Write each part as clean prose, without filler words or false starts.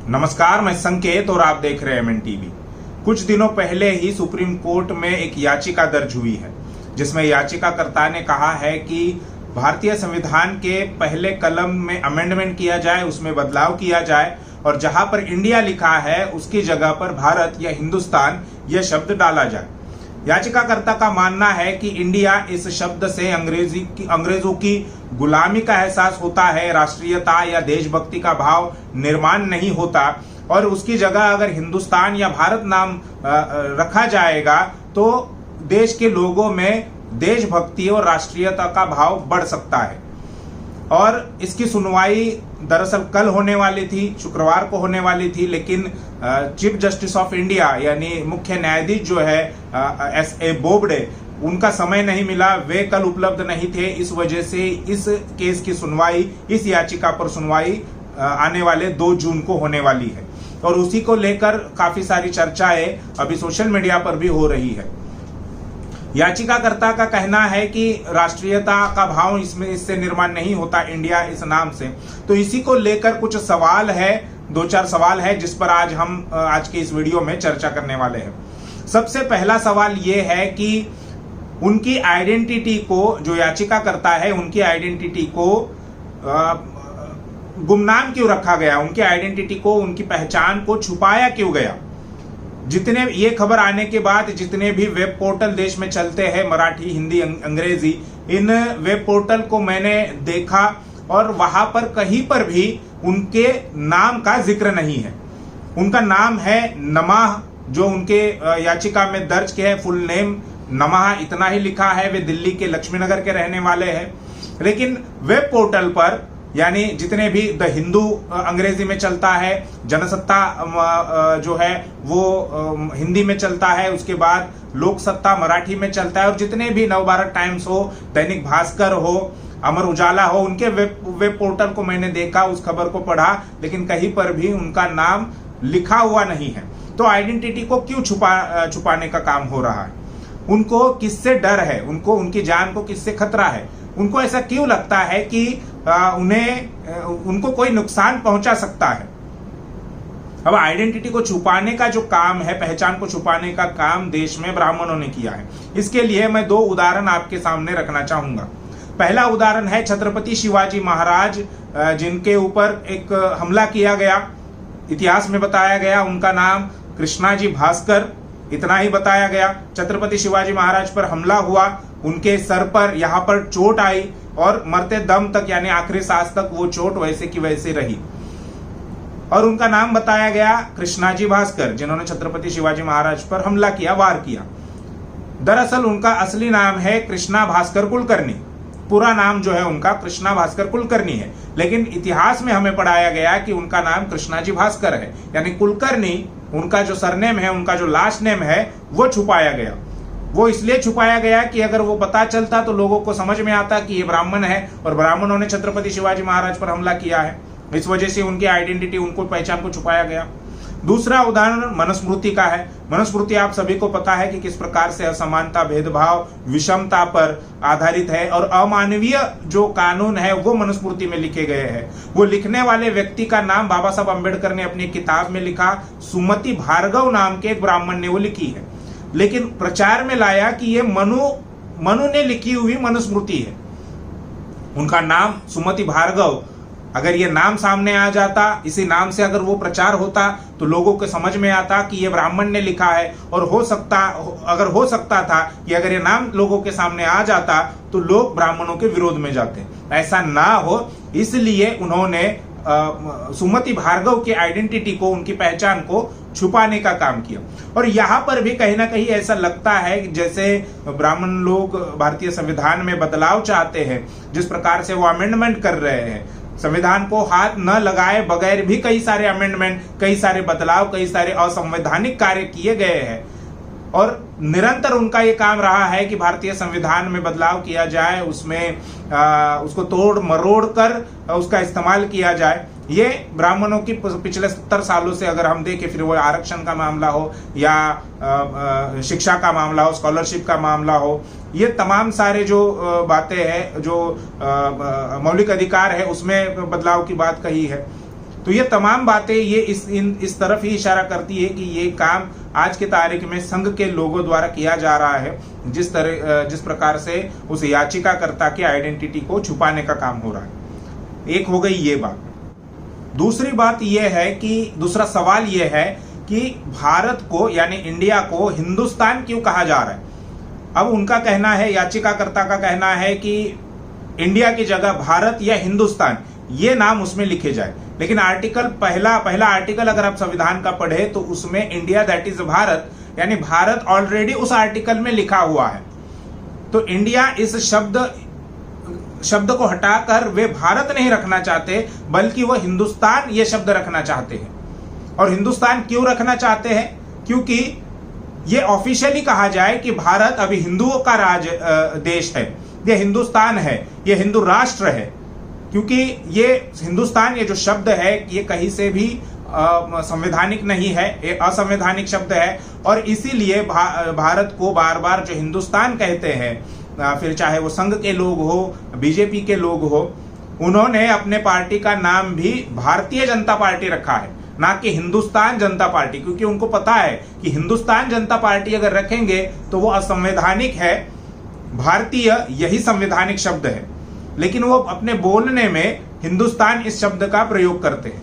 नमस्कार, मैं संकेत और आप देख रहे हैं एमएन टीवी। कुछ दिनों पहले ही सुप्रीम कोर्ट में एक याचिका दर्ज हुई है, जिसमें याचिकाकर्ता ने कहा है कि भारतीय संविधान के पहले कलम में अमेंडमेंट किया जाए, उसमें बदलाव किया जाए और जहां पर इंडिया लिखा है उसकी जगह पर भारत या हिंदुस्तान यह शब्द डाला जाए। याचिकाकर्ता का मानना है कि इंडिया इस शब्द से अंग्रेजों की गुलामी का एहसास होता है, राष्ट्रीयता या देशभक्ति का भाव निर्माण नहीं होता और उसकी जगह अगर हिंदुस्तान या भारत नाम रखा जाएगा तो देश के लोगों में देशभक्ति और राष्ट्रीयता का भाव बढ़ सकता है। और इसकी सुनवाई दरअसल कल होने वाली थी, शुक्रवार को होने वाली थी, लेकिन चीफ जस्टिस ऑफ इंडिया यानी मुख्य न्यायाधीश जो है एस.ए. बोबडे, उनका समय नहीं मिला, वे कल उपलब्ध नहीं थे। इस वजह से इस केस की सुनवाई, इस याचिका पर सुनवाई आने वाले 2 जून को होने वाली है और उसी को लेकर काफी सारी चर्चाएं अभी सोशल मीडिया पर भी हो रही है। याचिकाकर्ता का कहना है कि राष्ट्रीयता का भाव इससे निर्माण नहीं होता इंडिया इस नाम से। तो इसी को लेकर कुछ सवाल है, 2-4 सवाल है जिस पर आज हम आज के इस वीडियो में चर्चा करने वाले हैं। सबसे पहला सवाल ये है कि उनकी आइडेंटिटी को, जो याचिकाकर्ता है, उनकी आइडेंटिटी को गुमनाम क्यों रखा गया, उनकी आइडेंटिटी को, उनकी पहचान को छुपाया क्यों गया। जितने ये खबर आने के बाद जितने भी वेब पोर्टल देश में चलते हैं, मराठी, हिंदी, अंग्रेजी, इन वेब पोर्टल को मैंने देखा और वहां पर कहीं पर भी उनके नाम का जिक्र नहीं है। उनका नाम है नमः, जो उनके याचिका में दर्ज किया है, फुल नेम नमः, इतना ही लिखा है। वे दिल्ली के लक्ष्मीनगर के रहने वाले हैं, लेकिन वेब पोर्टल पर यानी जितने भी द हिंदू अंग्रेजी में चलता है, जनसत्ता जो है वो हिंदी में चलता है, उसके बाद लोकसत्ता मराठी में चलता है और जितने भी नवभारत टाइम्स हो, दैनिक भास्कर हो, अमर उजाला हो, उनके वेब पोर्टल को मैंने देखा, उस खबर को पढ़ा, लेकिन कहीं पर भी उनका नाम लिखा हुआ नहीं है। तो आइडेंटिटी को क्यों छुपाने का काम हो रहा है? उनको किससे डर है? उनको, उनकी जान को किससे खतरा है? उनको ऐसा क्यों लगता है कि उनको कोई नुकसान पहुंचा सकता है? अब आइडेंटिटी को छुपाने का जो काम है, पहचान को छुपाने का काम देश में ब्राह्मणों ने किया है। इसके लिए मैं 2 उदाहरण आपके सामने रखना चाहूंगा। पहला उदाहरण है छत्रपति शिवाजी महाराज, जिनके ऊपर एक हमला किया गया, इतिहास में बताया गया उनका नाम कृष्णाजी भास्कर, इतना ही बताया गया। छत्रपति शिवाजी महाराज पर हमला हुआ, उनके सर पर यहाँ पर चोट आई और मरते दम तक यानी आखिरी सांस तक वो चोट वैसे की वैसे रही और उनका नाम बताया गया कृष्णाजी भास्कर, जिन्होंने छत्रपति शिवाजी महाराज पर हमला किया, वार किया। दरअसल उनका असली नाम है कृष्णा भास्कर कुलकर्णी। पूरा नाम जो है उनका कृष्णा भास्कर कुलकर्णी है, लेकिन इतिहास में हमें पढ़ाया गया कि उनका नाम कृष्णाजी भास्कर है, यानी कुलकर्णी उनका जो सरनेम है, उनका जो लास्ट नेम है, वो छुपाया गया। वो इसलिए छुपाया गया कि अगर वो पता चलता तो लोगों को समझ में आता कि ये ब्राह्मण है और ब्राह्मणों ने छत्रपति शिवाजी महाराज पर हमला किया है। इस वजह से उनकी आइडेंटिटी, उनको पहचान को छुपाया गया। दूसरा उदाहरण मनुस्मृति का है। मनुस्मृति आप सभी को पता है कि किस प्रकार से असमानता, भेदभाव, विषमता पर आधारित है और अमानवीय जो कानून है वो मनुस्मृति में लिखे गए हैं। वो लिखने वाले व्यक्ति का नाम बाबा साहब अम्बेडकर ने अपनी किताब में लिखा, सुमति भार्गव नाम के एक ब्राह्मण ने वो लिखी है, लेकिन प्रचार में लाया कि ये मनु ने लिखी हुई मनुस्मृति है। उनका नाम सुमति भार्गव, अगर ये नाम सामने आ जाता, इसी नाम से अगर वो प्रचार होता तो लोगों को समझ में आता कि ये ब्राह्मण ने लिखा है और हो सकता था कि अगर ये नाम लोगों के सामने आ जाता तो लोग ब्राह्मणों के विरोध में जाते। ऐसा ना हो, इसलिए उन्होंने सुमति भार्गव की आइडेंटिटी को, उनकी पहचान को छुपाने का काम किया। और यहाँ पर भी कहीं ना कहीं ऐसा लगता है कि जैसे ब्राह्मण लोग भारतीय संविधान में बदलाव चाहते हैं, जिस प्रकार से वो अमेंडमेंट कर रहे हैं, संविधान को हाथ न लगाए बगैर भी कई सारे अमेंडमेंट, कई सारे बदलाव, कई सारे असंवैधानिक कार्य किए गए हैं और निरंतर उनका ये काम रहा है कि भारतीय संविधान में बदलाव किया जाए, उसमें उसको तोड़ मरोड़ कर उसका इस्तेमाल किया जाए। ये ब्राह्मणों की पिछले 70 सालों से अगर हम देखें, फिर वो आरक्षण का मामला हो या शिक्षा का मामला हो, स्कॉलरशिप का मामला हो, ये तमाम सारे जो बातें हैं, जो मौलिक अधिकार है, उसमें बदलाव की बात कही है। तो ये तमाम बातें ये इस तरफ ही इशारा करती है कि ये काम आज के तारीख में संघ के लोगों द्वारा किया जा रहा है, जिस प्रकार से उस याचिकाकर्ता की आइडेंटिटी को छुपाने का काम हो रहा है। एक हो गई ये बात। दूसरी बात यह है कि दूसरा सवाल यह है कि भारत को यानी इंडिया को हिंदुस्तान क्यों कहा जा रहा है। अब उनका कहना है, याचिकाकर्ता का कहना है कि इंडिया की जगह भारत या हिंदुस्तान ये नाम उसमें लिखे जाए, लेकिन आर्टिकल पहला आर्टिकल अगर आप संविधान का पढ़े तो उसमें इंडिया दैट इज भारत यानी भारत ऑलरेडी उस आर्टिकल में लिखा हुआ है। तो इंडिया इस शब्द को हटाकर वे भारत नहीं रखना चाहते, बल्कि वह हिंदुस्तान ये शब्द रखना चाहते हैं। और हिंदुस्तान क्यों रखना चाहते हैं? क्योंकि ये ऑफिशियली कहा जाए कि भारत अभी हिंदुओं का देश है, ये हिंदुस्तान है, ये हिंदू राष्ट्र है। क्योंकि ये हिंदुस्तान ये जो शब्द है ये कहीं से भी संवैधानिक नहीं है, ये असंवैधानिक शब्द है। और इसीलिए भारत को बार बार जो हिंदुस्तान कहते हैं, फिर चाहे वो संघ के लोग हो, बीजेपी के लोग हो, उन्होंने अपने पार्टी का नाम भी भारतीय जनता पार्टी रखा है, ना कि हिंदुस्तान जनता पार्टी, क्योंकि उनको पता है कि हिंदुस्तान जनता पार्टी अगर रखेंगे तो वो असंवैधानिक है, भारतीय यही संवैधानिक शब्द है। लेकिन वो अपने बोलने में हिंदुस्तान इस शब्द का प्रयोग करते हैं।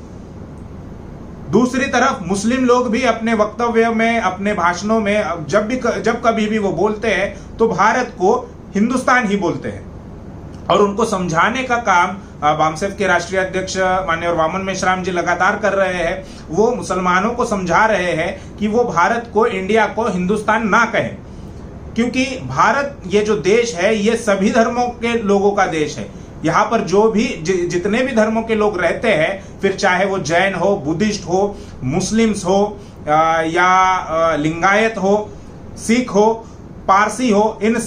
दूसरी तरफ मुस्लिम लोग भी अपने वक्तव्य में, अपने भाषणों में जब कभी भी वो बोलते हैं तो भारत को हिंदुस्तान ही बोलते हैं। और उनको समझाने का काम वामसेफ के राष्ट्रीय अध्यक्ष माननीय वामन मेश्राम जी लगातार कर रहे हैं। वो मुसलमानों को समझा रहे हैं कि वो भारत को, इंडिया को हिंदुस्तान ना कहें, क्योंकि भारत ये जो देश है ये सभी धर्मों के लोगों का देश है। यहाँ पर जो भी जितने भी धर्मों के लोग रहते हैं, फिर चाहे वो जैन हो, बुद्धिस्ट हो, मुस्लिम्स हो या लिंगायत हो, सिख हो, पारसी हो, इन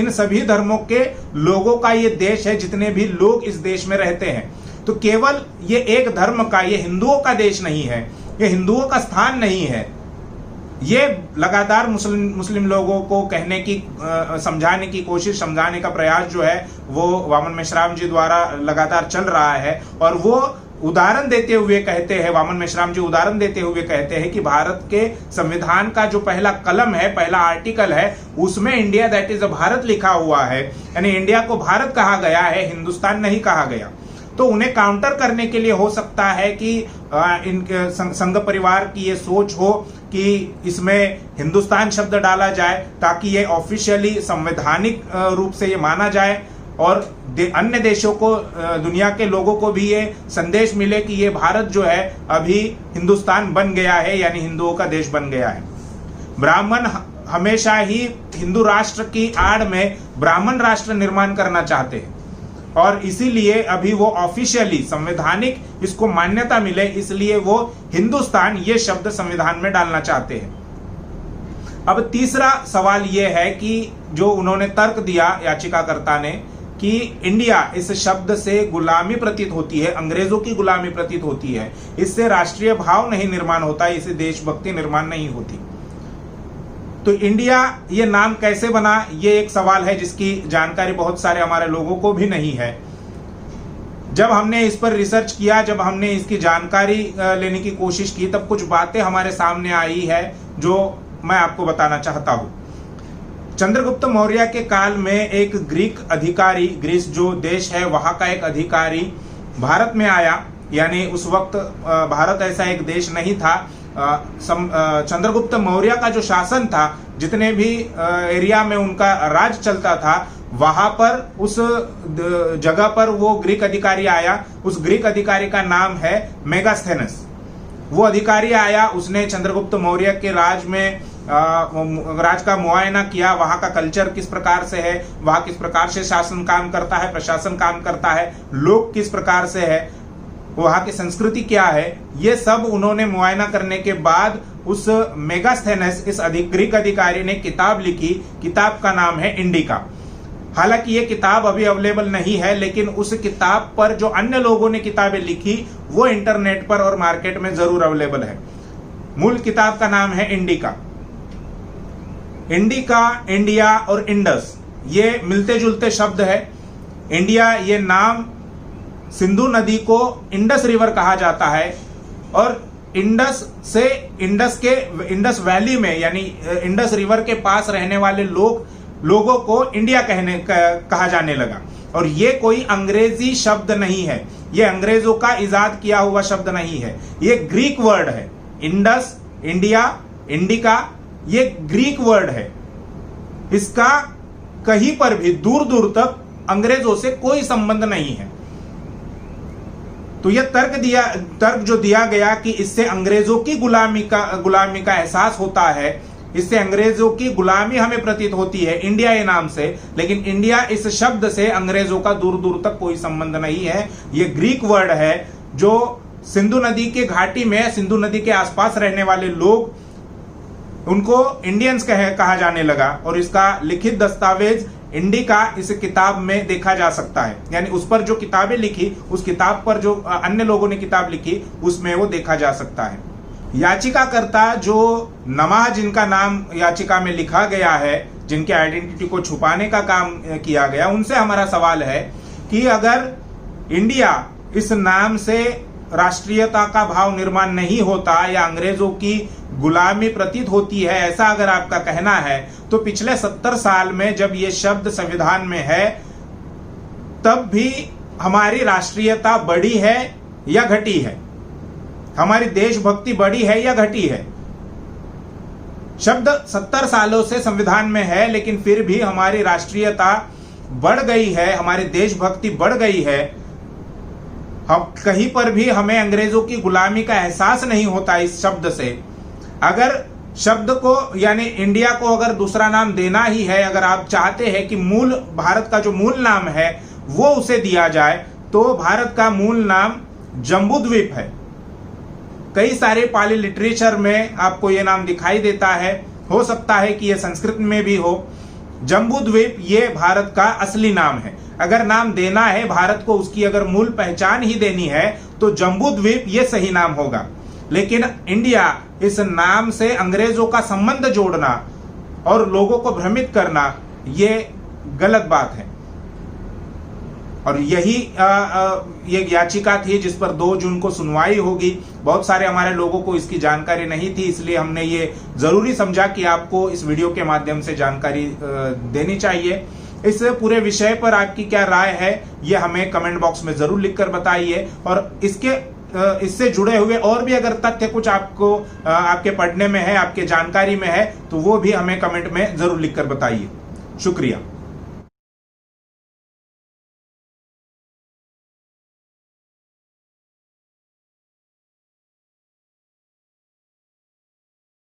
सभी धर्मों के लोगों का ये देश है, जितने भी लोग इस देश में रहते हैं। तो केवल ये एक धर्म का, ये हिंदुओं का देश नहीं है, ये हिंदुओं का स्थान नहीं है। ये लगातार मुस्लिम लोगों को कहने की, समझाने की कोशिश, समझाने का प्रयास जो है वो वामन मेश्राम जी द्वारा लगातार चल रहा है। और वो उदाहरण देते हुए कहते हैं, वामन मेश्राम जी उदाहरण देते हुए कहते हैं कि भारत के संविधान का जो पहला कलम है, पहला आर्टिकल है, उसमें इंडिया दैट इज भारत लिखा हुआ है, यानी इंडिया को भारत कहा गया है, हिंदुस्तान नहीं कहा गया। तो उन्हें काउंटर करने के लिए हो सकता है कि इनके संघ परिवार की ये सोच हो कि इसमें हिंदुस्तान शब्द डाला जाए, ताकि ये ऑफिशियली संवैधानिक रूप से ये माना जाए और अन्य देशों को, दुनिया के लोगों को भी ये संदेश मिले कि ये भारत जो है अभी हिंदुस्तान बन गया है, यानी हिंदुओं का देश बन गया है। ब्राह्मण हमेशा ही हिंदू राष्ट्र की आड़ में ब्राह्मण राष्ट्र निर्माण करना चाहते हैं, और इसीलिए अभी वो ऑफिशियली संवैधानिक इसको मान्यता मिले, इसलिए वो हिंदुस्तान ये शब्द संविधान में डालना चाहते हैं। अब तीसरा सवाल ये है कि जो उन्होंने तर्क दिया याचिकाकर्ता ने कि इंडिया इस शब्द से गुलामी प्रतीत होती है, अंग्रेजों की गुलामी प्रतीत होती है, इससे राष्ट्रीय भाव नहीं निर्माण होता, इससे देशभक्ति निर्माण नहीं होती। तो इंडिया ये नाम कैसे बना, ये एक सवाल है जिसकी जानकारी बहुत सारे हमारे लोगों को भी नहीं है। जब हमने इस पर रिसर्च किया, जब हमने इसकी जानकारी लेने की कोशिश की, तब कुछ बातें हमारे सामने आई है जो मैं आपको बताना चाहता हूं। चंद्रगुप्त मौर्य के काल में एक ग्रीक अधिकारी, ग्रीस जो देश है वहां का एक अधिकारी भारत में आया, यानी उस वक्त भारत ऐसा एक देश नहीं था। चंद्रगुप्त मौर्य का जो शासन था, जितने भी एरिया में उनका राज चलता था, वहां पर उस जगह पर वो ग्रीक अधिकारी आया। उस ग्रीक अधिकारी का नाम है मेगास्थेनस। वो अधिकारी आया, उसने चंद्रगुप्त मौर्य के राज का मुआयना किया, वहां का कल्चर किस प्रकार से है, वहां किस प्रकार से शासन काम करता है, प्रशासन काम करता है, लोग किस प्रकार से है, वहां की संस्कृति क्या है, ये सब उन्होंने मुआयना करने के बाद उस मेगास्थेनस, इस ग्रीक अधिकारी ने किताब लिखी। किताब का नाम है इंडिका। हालांकि ये किताब अभी अवेलेबल नहीं है, लेकिन उस किताब पर जो अन्य लोगों ने किताबें लिखी वो इंटरनेट पर और मार्केट में जरूर अवेलेबल है। मूल किताब का नाम है इंडिका। इंडिका, इंडिया और इंडस ये मिलते जुलते शब्द है। इंडिया ये नाम सिंधु नदी को इंडस रिवर कहा जाता है और इंडस वैली में यानी इंडस रिवर के पास रहने वाले लोगों को इंडिया कहा जाने लगा। और ये कोई अंग्रेजी शब्द नहीं है, ये अंग्रेजों का इजाद किया हुआ शब्द नहीं है, ये ग्रीक वर्ड है। इंडस, इंडिया, इंडिका, ये ग्रीक वर्ड है। इसका कहीं पर भी दूर दूर तक अंग्रेजों से कोई संबंध नहीं है। तो यह तर्क जो दिया गया कि इससे अंग्रेजों की गुलामी का एहसास होता है, इससे अंग्रेजों की गुलामी हमें प्रतीत होती है इंडिया के नाम से, लेकिन इंडिया इस शब्द से अंग्रेजों का दूर दूर तक कोई संबंध नहीं है। यह ग्रीक वर्ड है जो सिंधु नदी के घाटी में, सिंधु नदी के आसपास रहने वाले लोग, उनको इंडियंस कहा जाने लगा। और इसका लिखित दस्तावेज इंडिका इस किताब में देखा जा सकता है, यानी उस पर जो किताबें लिखी, उस किताब पर जो अन्य लोगों ने किताब लिखी, उसमें वो देखा जा सकता है। याचिकाकर्ता जो नमाह, जिनका नाम याचिका में लिखा गया है, जिनके आइडेंटिटी को छुपाने का काम किया गया, उनसे हमारा सवाल है कि अगर इंडिया इस नाम से राष्ट्रीयता का भाव निर्माण नहीं होता या अंग्रेजों की गुलामी प्रतीत होती है, ऐसा अगर आपका कहना है, तो पिछले 70 साल में जब ये शब्द संविधान में है, तब भी हमारी राष्ट्रीयता बढ़ी है या घटी है? हमारी देशभक्ति बढ़ी है या घटी है? शब्द 70 सालों से संविधान में है, लेकिन फिर भी हमारी राष्ट्रीयता बढ़ गई है, हमारी देशभक्ति बढ़ गई है। हम कहीं पर भी हमें अंग्रेजों की गुलामी का एहसास नहीं होता इस शब्द से। अगर शब्द को यानी इंडिया को अगर दूसरा नाम देना ही है, अगर आप चाहते हैं कि मूल भारत का जो मूल नाम है वो उसे दिया जाए, तो भारत का मूल नाम जम्बूद्वीप है। कई सारे पाली लिटरेचर में आपको ये नाम दिखाई देता है, हो सकता है कि ये संस्कृत में भी हो। जम्बूद्वीप ये भारत का असली नाम है। अगर नाम देना है भारत को, उसकी अगर मूल पहचान ही देनी है, तो जम्बूद्वीप ये सही नाम होगा। लेकिन इंडिया, इस नाम से अंग्रेजों का संबंध जोड़ना और लोगों को भ्रमित करना, ये गलत बात है। और यही ये याचिका थी जिस पर 2 जून को सुनवाई होगी। बहुत सारे हमारे लोगों को इसकी जानकारी नहीं थी, इसलिए हमने ये जरूरी समझा कि आपको इस वीडियो के माध्यम से जानकारी देनी चाहिए। इस पूरे विषय पर आपकी क्या राय है, ये हमें कमेंट बॉक्स में जरूर लिखकर बताइए। और इससे जुड़े हुए और भी अगर तथ्य कुछ आपको आपके पढ़ने में है, आपके जानकारी में है, तो वो भी हमें कमेंट में जरूर लिखकर बताइए। शुक्रिया।